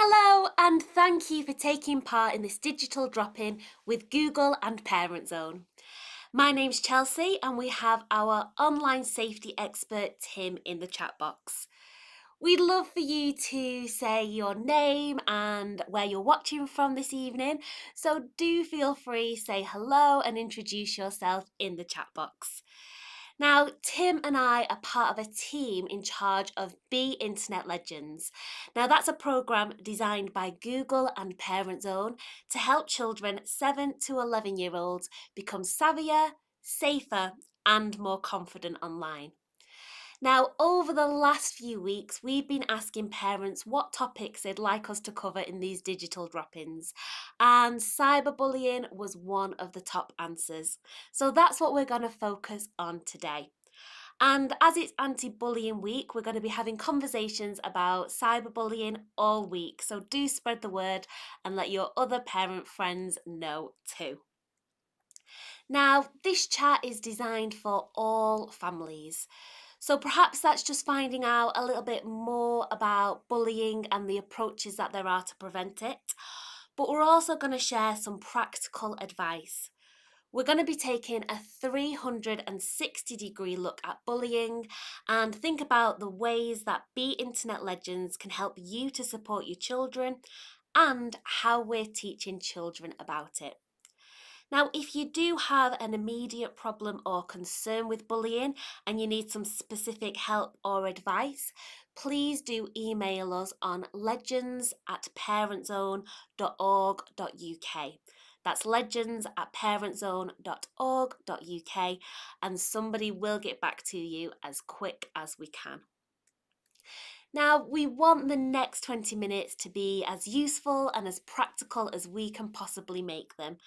Hello, and thank you for taking part in this digital drop-in with Google and Parent Zone. My name's Chelsea, and we have our online safety expert Tim in the chat box. We'd love for you to say your name and where you're watching from this evening, so do feel free, say hello and introduce yourself in the chat box. Now, Tim and I are part of a team in charge of Be Internet Legends. Now, that's a program designed by Google and Parent Zone to help children 7 to 11-year-olds become savvier, safer, and more confident online. Now, over the last few weeks, we've been asking parents what topics they'd like us to cover in these digital drop ins, and cyberbullying was one of the top answers. So that's what we're going to focus on today. And as it's anti bullying week, we're going to be having conversations about cyberbullying all week. So do spread the word and let your other parent friends know too. Now, this chat is designed for all families. So perhaps that's just finding out a little bit more about bullying and the approaches that there are to prevent it. But we're also going to share some practical advice. We're going to be taking a 360-degree look at bullying and think about the ways that Be Internet Legends can help you to support your children and how we're teaching children about it. Now, if you do have an immediate problem or concern with bullying and you need some specific help or advice, please do email us on legends@parentzone.org.uk. That's legends@parentzone.org.uk, and somebody will get back to you as quick as we can. Now, we want the next 20 minutes to be as useful and as practical as we can possibly make them.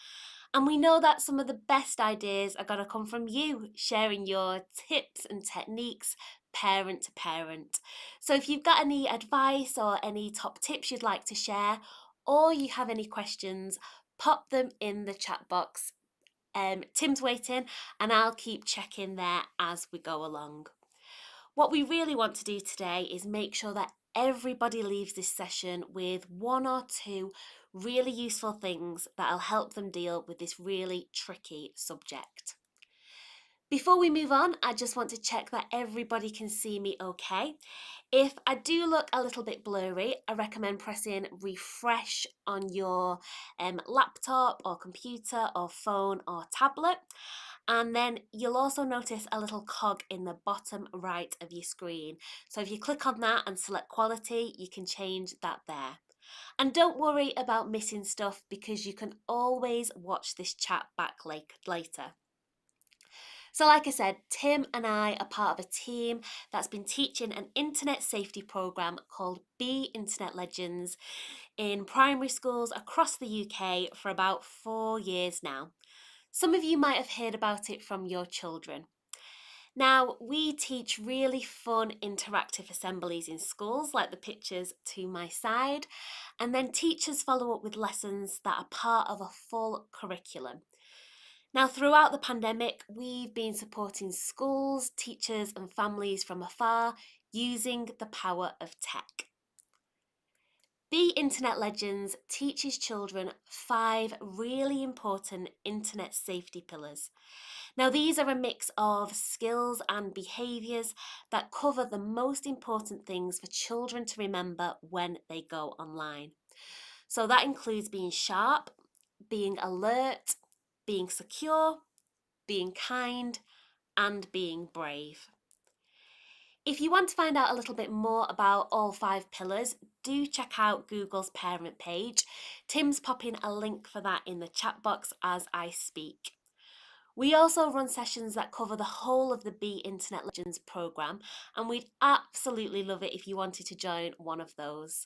And we know that some of the best ideas are going to come from you sharing your tips and techniques parent to parent. So if you've got any advice or any top tips you'd like to share, or you have any questions, pop them in the chat box. Tim's waiting, and I'll keep checking there as we go along. What we really want to do today is make sure that everybody leaves this session with one or two really useful things that'll help them deal with this really tricky subject. Before we move on, I just want to check that everybody can see me okay. If I do look a little bit blurry, I recommend pressing refresh on your laptop or computer or phone or tablet. And then you'll also notice a little cog in the bottom right of your screen. So if you click on that and select quality, you can change that there. And don't worry about missing stuff because you can always watch this chat back later. So like I said, Tim and I are part of a team that's been teaching an internet safety program called Be Internet Legends in primary schools across the UK for about 4 years now. Some of you might have heard about it from your children. Now, we teach really fun interactive assemblies in schools, like the pictures to my side, and then teachers follow up with lessons that are part of a full curriculum. Now, throughout the pandemic, we've been supporting schools, teachers, and families from afar using the power of tech. Be Internet Legends teaches children 5 really important internet safety pillars. Now, these are a mix of skills and behaviours that cover the most important things for children to remember when they go online. So that includes being sharp, being alert, being secure, being kind, and being brave. If you want to find out a little bit more about all 5 pillars, do check out Google's parent page. Tim's popping a link for that in the chat box as I speak. We also run sessions that cover the whole of the Be Internet Legends programme, and we'd absolutely love it if you wanted to join one of those.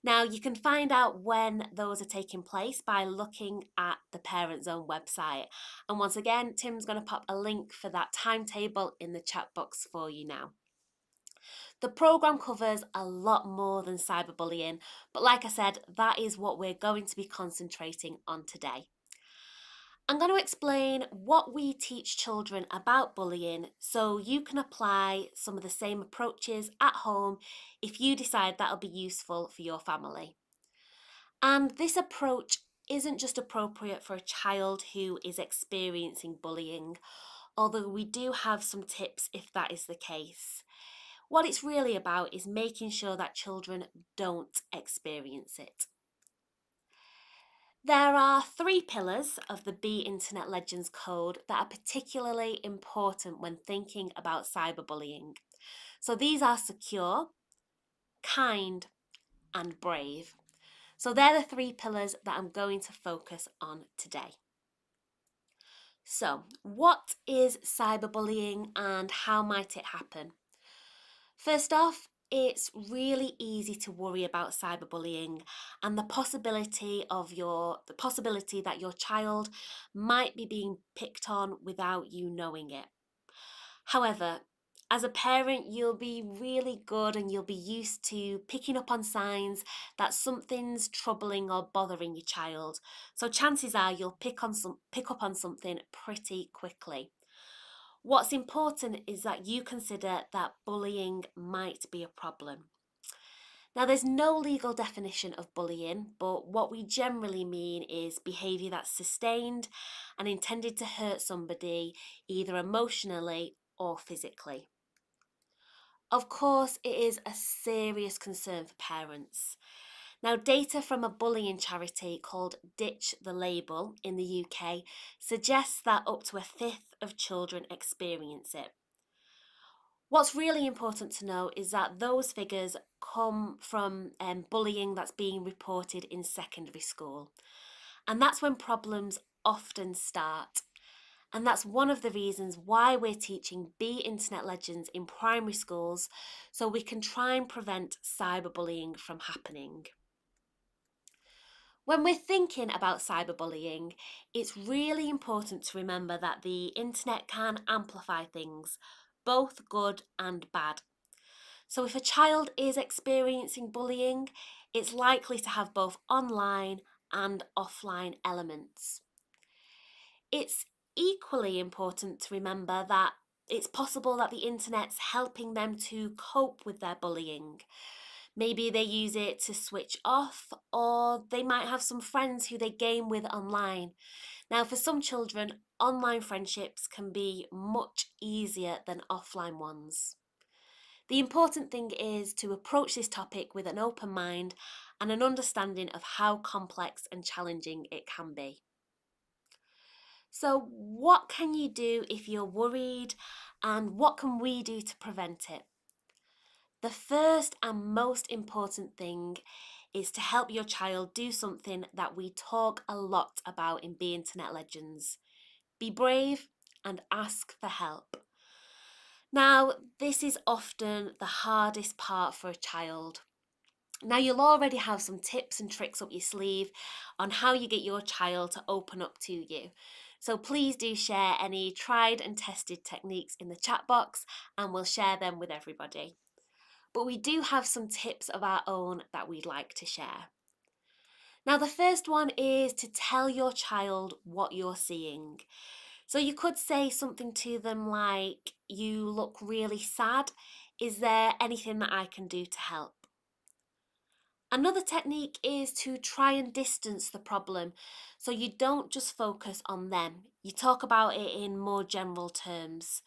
Now, you can find out when those are taking place by looking at the Parent Zone website. And once again, Tim's going to pop a link for that timetable in the chat box for you now. The programme covers a lot more than cyberbullying, but like I said, that is what we're going to be concentrating on today. I'm going to explain what we teach children about bullying so you can apply some of the same approaches at home if you decide that'll be useful for your family. And this approach isn't just appropriate for a child who is experiencing bullying, although we do have some tips if that is the case. What it's really about is making sure that children don't experience it. There are 3 pillars of the Be Internet Legends Code that are particularly important when thinking about cyberbullying. So these are secure, kind, and brave. So they're the 3 pillars that I'm going to focus on today. So, what is cyberbullying and how might it happen? First off, it's really easy to worry about cyberbullying and the possibility that your child might be being picked on without you knowing it. However, as a parent, you'll be really good and you'll be used to picking up on signs that something's troubling or bothering your child. So chances are you'll pick up on something pretty quickly. What's important is that you consider that bullying might be a problem. Now, there's no legal definition of bullying, but what we generally mean is behaviour that's sustained and intended to hurt somebody either emotionally or physically. Of course, it is a serious concern for parents. Now, data from a bullying charity called Ditch the Label in the UK suggests that up to a fifth of children experience it. What's really important to know is that those figures come from bullying that's being reported in secondary school. And that's when problems often start. And that's one of the reasons why we're teaching Be Internet Legends in primary schools, so we can try and prevent cyberbullying from happening. When we're thinking about cyberbullying, it's really important to remember that the internet can amplify things, both good and bad. So if a child is experiencing bullying, it's likely to have both online and offline elements. It's equally important to remember that it's possible that the internet's helping them to cope with their bullying. Maybe they use it to switch off, or they might have some friends who they game with online. Now, for some children, online friendships can be much easier than offline ones. The important thing is to approach this topic with an open mind and an understanding of how complex and challenging it can be. So, what can you do if you're worried, and what can we do to prevent it? The first and most important thing is to help your child do something that we talk a lot about in Be Internet Legends. Be brave and ask for help. Now, this is often the hardest part for a child. Now, you'll already have some tips and tricks up your sleeve on how you get your child to open up to you. So please do share any tried and tested techniques in the chat box and we'll share them with everybody. But we do have some tips of our own that we'd like to share. Now, the first one is to tell your child what you're seeing. So you could say something to them like, "You look really sad. Is there anything that I can do to help?" Another technique is to try and distance the problem, so you don't just focus on them. You talk about it in more general terms.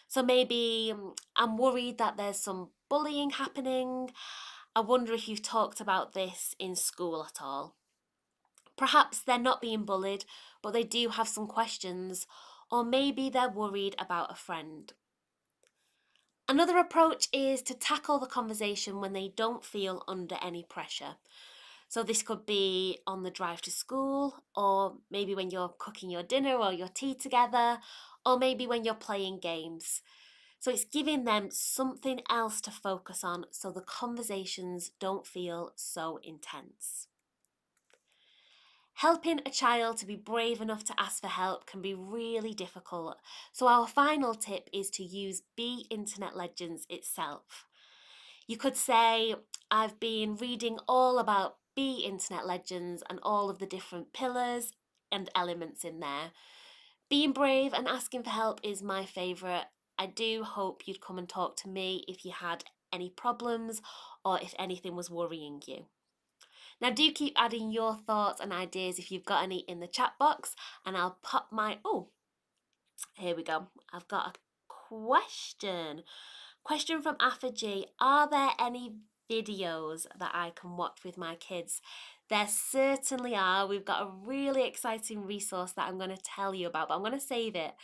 So maybe, "I'm worried that there's some bullying happening. I wonder if you've talked about this in school at all." Perhaps they're not being bullied, but they do have some questions, or maybe they're worried about a friend. Another approach is to tackle the conversation when they don't feel under any pressure. So this could be on the drive to school, or maybe when you're cooking your dinner or your tea together, or maybe when you're playing games. So it's giving them something else to focus on so the conversations don't feel so intense. Helping a child to be brave enough to ask for help can be really difficult. So our final tip is to use Be Internet Legends itself. You could say, "I've been reading all about Be Internet Legends and all of the different pillars and elements in there. Being brave and asking for help is my favourite. I do hope you'd come and talk to me if you had any problems or if anything was worrying you." Now, do keep adding your thoughts and ideas if you've got any in the chat box, and I'll pop my. Oh, here we go. I've got a question. Question from Afa G. Are there any videos that I can watch with my kids? There certainly are. We've got a really exciting resource that I'm going to tell you about, but I'm going to save it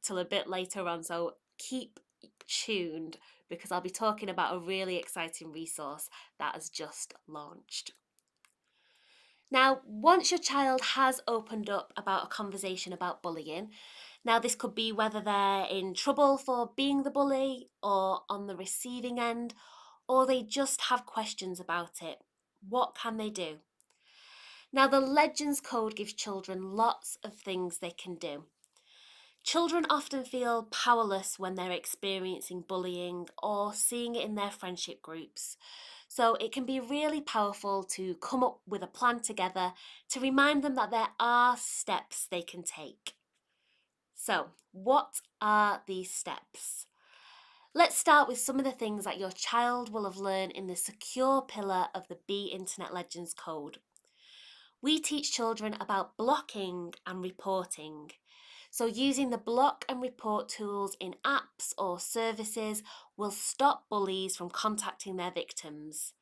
till a bit later on. So keep tuned because I'll be talking about a really exciting resource that has just launched. Now, once your child has opened up about a conversation about bullying, now this could be whether they're in trouble for being the bully or on the receiving end, or they just have questions about it. What can they do? Now, the Legends Code gives children lots of things they can do. Children often feel powerless when they're experiencing bullying or seeing it in their friendship groups. So it can be really powerful to come up with a plan together to remind them that there are steps they can take. So, what are these steps? Let's start with some of the things that your child will have learned in the secure pillar of the Be Internet Legends Code. We teach children about blocking and reporting. So, using the block and report tools in apps or services will stop bullies from contacting their victims.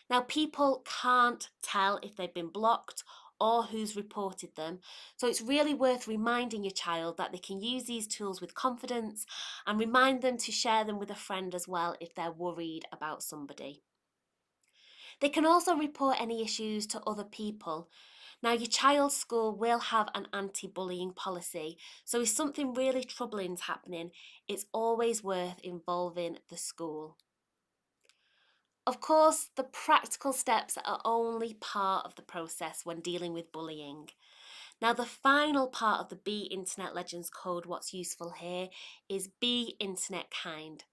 Now, people can't tell if they've been blocked or who's reported them, so it's really worth reminding your child that they can use these tools with confidence and remind them to share them with a friend as well if they're worried about somebody. They can also report any issues to other people. Now, your child's school will have an anti-bullying policy, so if something really troubling is happening, it's always worth involving the school. Of course, the practical steps are only part of the process when dealing with bullying. Now, the final part of the Be Internet Legends Code, what's useful here, is be internet kind.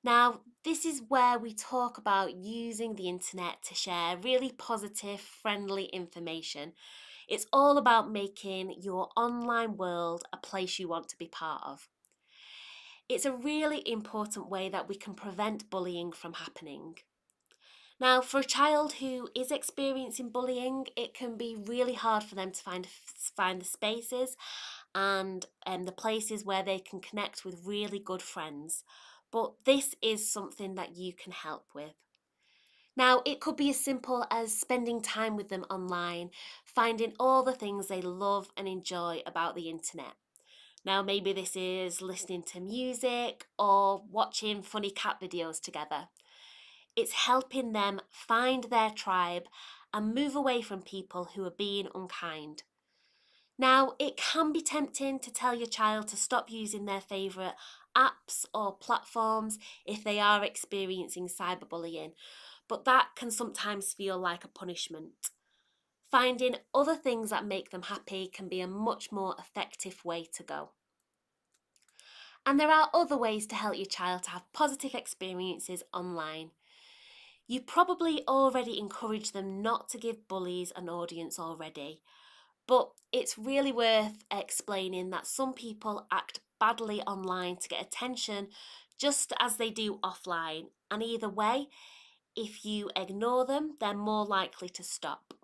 Now, this is where we talk about using the internet to share really positive, friendly information. It's all about making your online world a place you want to be part of. It's a really important way that we can prevent bullying from happening. Now, for a child who is experiencing bullying, it can be really hard for them to find the spaces and the places where they can connect with really good friends. But this is something that you can help with. Now, it could be as simple as spending time with them online, finding all the things they love and enjoy about the internet. Now, maybe this is listening to music or watching funny cat videos together. It's helping them find their tribe and move away from people who are being unkind. Now, it can be tempting to tell your child to stop using their favourite apps or platforms if they are experiencing cyberbullying, but that can sometimes feel like a punishment. Finding other things that make them happy can be a much more effective way to go. And there are other ways to help your child to have positive experiences online. You probably already encourage them not to give bullies an audience already, but it's really worth explaining that some people act badly online to get attention just as they do offline, and either way, if you ignore them, they're more likely to stop.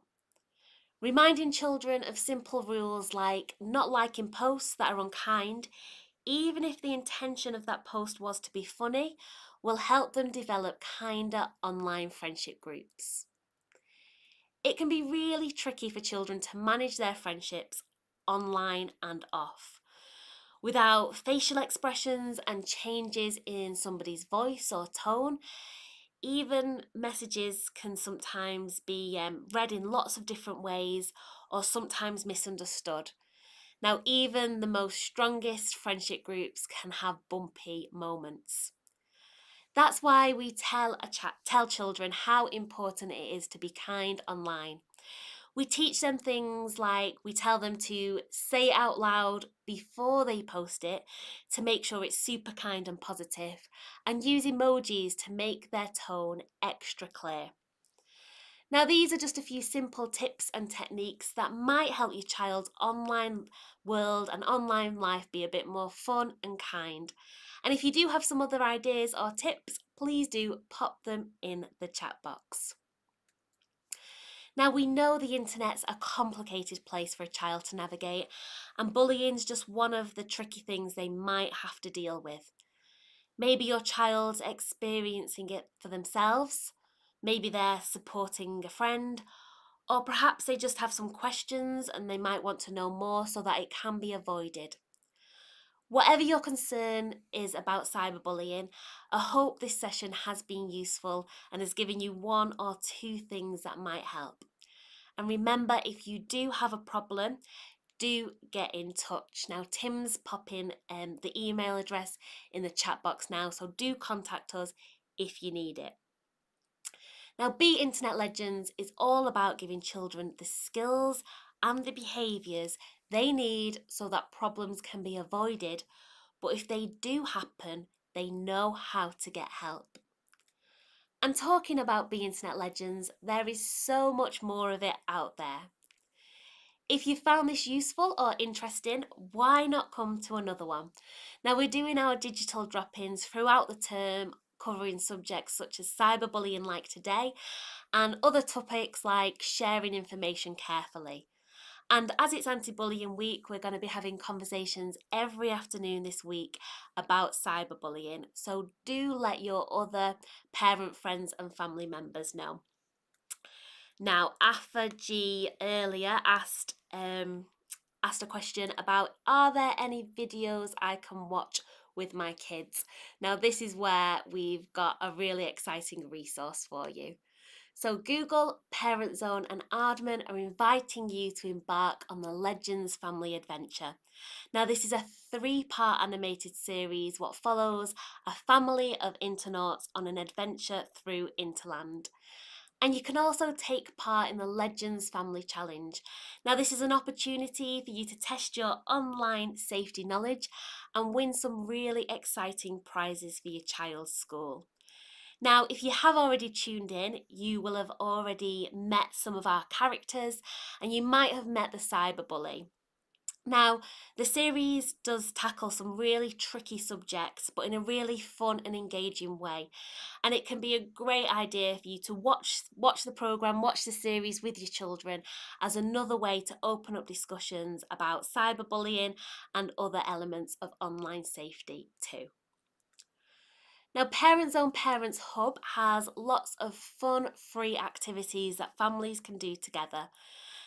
Reminding children of simple rules like not liking posts that are unkind, even if the intention of that post was to be funny, will help them develop kinder online friendship groups. It can be really tricky for children to manage their friendships online and off. Without facial expressions and changes in somebody's voice or tone, even messages can sometimes be read in lots of different ways or sometimes misunderstood. Now, even the most strongest friendship groups can have bumpy moments. That's why we tell children how important it is to be kind online. We teach them things like we tell them to say it out loud before they post it to make sure it's super kind and positive, and use emojis to make their tone extra clear. Now, these are just a few simple tips and techniques that might help your child's online world and online life be a bit more fun and kind. And if you do have some other ideas or tips, please do pop them in the chat box. Now, we know the internet's a complicated place for a child to navigate, and bullying's just one of the tricky things they might have to deal with. Maybe your child's experiencing it for themselves, maybe they're supporting a friend, or perhaps they just have some questions and they might want to know more so that it can be avoided. Whatever your concern is about cyberbullying, I hope this session has been useful and has given you one or two things that might help. And remember, if you do have a problem, do get in touch. Now, Tim's popping the email address in the chat box now, so do contact us if you need it. Now, Be Internet Legends is all about giving children the skills and the behaviours they need so that problems can be avoided, but if they do happen, they know how to get help. And talking about Be Internet Legends, there is so much more of it out there. If you found this useful or interesting, why not come to another one? Now, we're doing our digital drop ins throughout the term, covering subjects such as cyberbullying, like today, and other topics like sharing information carefully. And as it's Anti Bullying Week, we're going to be having conversations every afternoon this week about cyberbullying. So do let your other parent, friends, and family members know. Now, Afa G earlier asked a question about, are there any videos I can watch with my kids? Now, this is where we've got a really exciting resource for you. So Google, Parent Zone and Aardman are inviting you to embark on the Legends Family Adventure. Now, this is a 3-part animated series what follows a family of internauts on an adventure through Interland. And you can also take part in the Legends Family Challenge. Now, this is an opportunity for you to test your online safety knowledge and win some really exciting prizes for your child's school. Now, if you have already tuned in, you will have already met some of our characters and you might have met the cyberbully. Now, the series does tackle some really tricky subjects, but in a really fun and engaging way. And it can be a great idea for you to watch the program, watch the series with your children as another way to open up discussions about cyberbullying and other elements of online safety too. Now, Parent Zone Parents Hub has lots of fun, free activities that families can do together.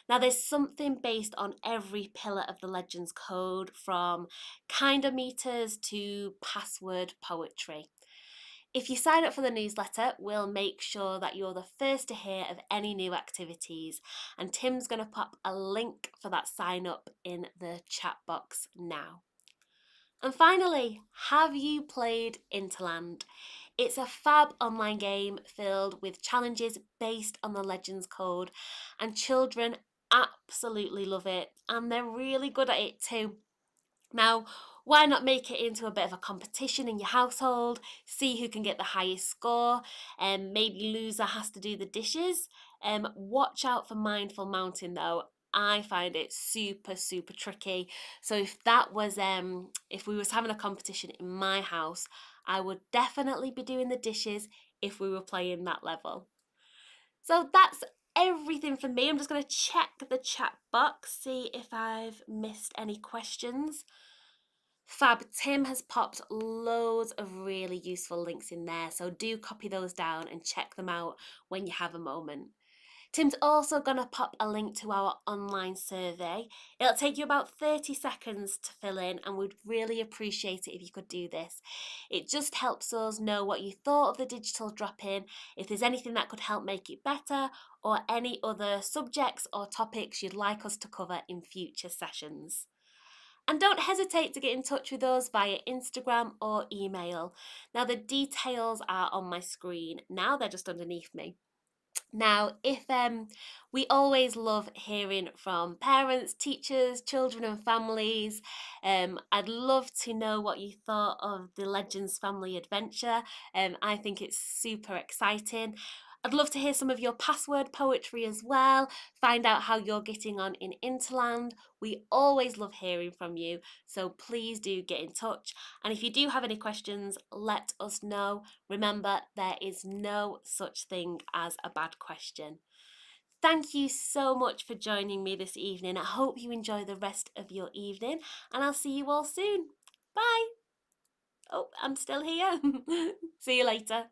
Now, there's something based on every pillar of the Legends Code, from kinder meters to password poetry. If you sign up for the newsletter, we'll make sure that you're the first to hear of any new activities. And Tim's going to pop a link for that sign up in the chat box now. And finally, have you played Interland? It's a fab online game filled with challenges based on the Legends Code, and children absolutely love it, and they're really good at it too. Now, why not make it into a bit of a competition in your household? See who can get the highest score, and maybe loser has to do the dishes. Watch out for Mindful Mountain though. I find it super, super tricky. So if we was having a competition in my house, I would definitely be doing the dishes if we were playing that level. So that's everything for me. I'm just going to check the chat box, see if I've missed any questions. Fab, Tim has popped loads of really useful links in there, so do copy those down and check them out when you have a moment. Tim's also going to pop a link to our online survey. It'll take you about 30 seconds to fill in, and we'd really appreciate it if you could do this. It just helps us know what you thought of the digital drop-in, if there's anything that could help make it better, or any other subjects or topics you'd like us to cover in future sessions. And don't hesitate to get in touch with us via Instagram or email. Now, the details are on my screen. Now they're just underneath me. Now, if we always love hearing from parents, teachers, children, and families. I'd love to know what you thought of the Legends Family Adventure. I think it's super exciting. I'd love to hear some of your password poetry as well. Find out how you're getting on in Interland. We always love hearing from you, so please do get in touch. And if you do have any questions, let us know. Remember, there is no such thing as a bad question. Thank you so much for joining me this evening. I hope you enjoy the rest of your evening, and I'll see you all soon. Bye. Oh, I'm still here. See you later.